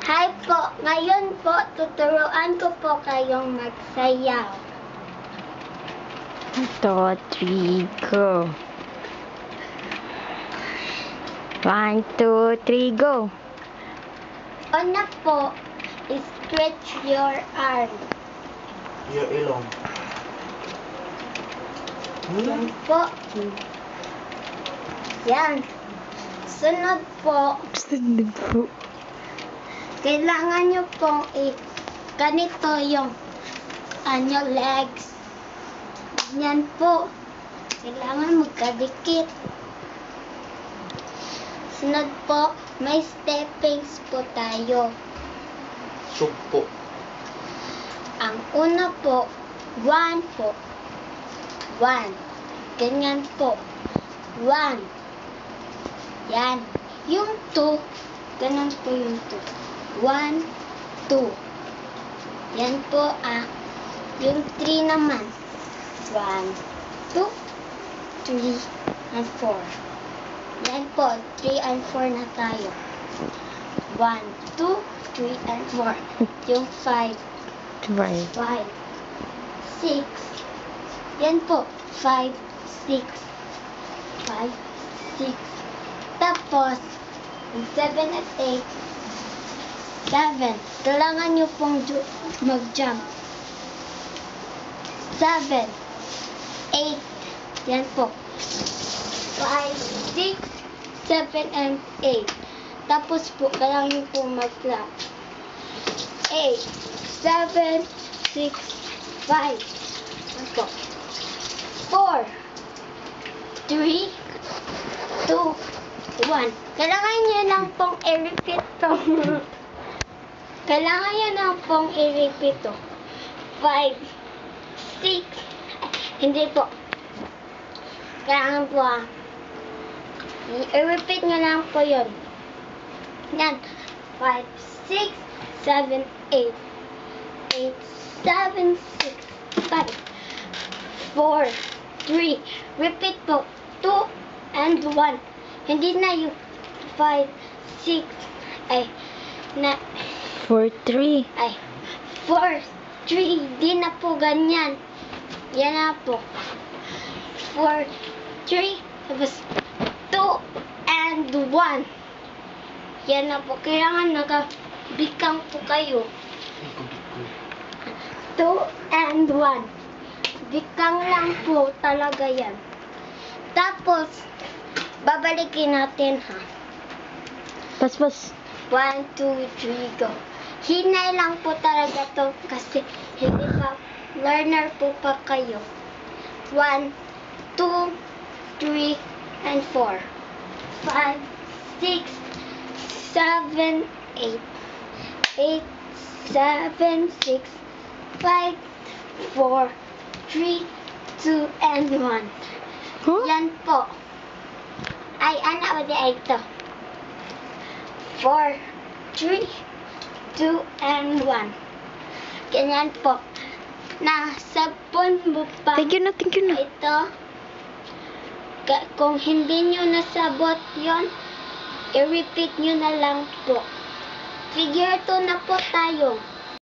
Hi po, ngayon po tuturuan ko po kayong magsayaw. 1, 2, 3, go. 1, 2, 3, go. Una po, stretch your arm. Your ilong. Yan po. Yan. Sunod po, kailangan nyo pong ganito yung legs. Yan po. Kailangan magkadikit. Sunod po, may steppings po tayo. Sugpo. Ang una po, 1 po. 1. Ganyan po. 1. Yan. Yung 2, ganun po yung 2. 1, 2. Yan po yung 3 naman. 1, 2, 3, and 4. Yan po, 3 and 4 na tayo. 1, 2, 3, and 4. Yung 5. 5, 6. Yan po, 5, 6. 5, 6. Tapos, 7 at 8. 7. Kailangan nyo pong mag-jump. 7, 8. Yan po. 5, 6, 7, and 8. Tapos po, kailangan nyo pong mag-clap. 8, 7, 6, 5. Yan po. 4, 3, 2, 1. Kailangan nyo lang pong i-repeat to. Kailangan nyo lang pong i-repeat to. 5, 6, hindi po. Kailangan po i-repeat nyo lang po yun. Yan. 5, 6, 7, 8. 8, 7, 6, 5. 4, 3. Repeat po. 2 and 1. Hindi na yung 5, 6, 4, 3. 4, 3. Di na po ganyan. Yan na po. 4, 3. Tapos 2 and 1. Yan na po. Kailangan nakabikang po kayo. 2 and 1. Bikang lang po talaga yan. Tapos, babalikin natin ha. Pas. 1, 2, 3, go. Hinay lang po talaga to kasi hindi pa learner po pa kayo. 1, 2, 3, and 4. 5, 6, 7, 8. 8, 7, 6, 5, 4, 3, 2, and 1. Huh? Yan po. Ay, anak, ay ito. 4, 3, 2, and 1. Ganyan po. Nasabon mo pa. Thank you na. Ito. Kung hindi nyo nasabot yon, i-repeat nyo na lang po. Figure 2 na po tayo.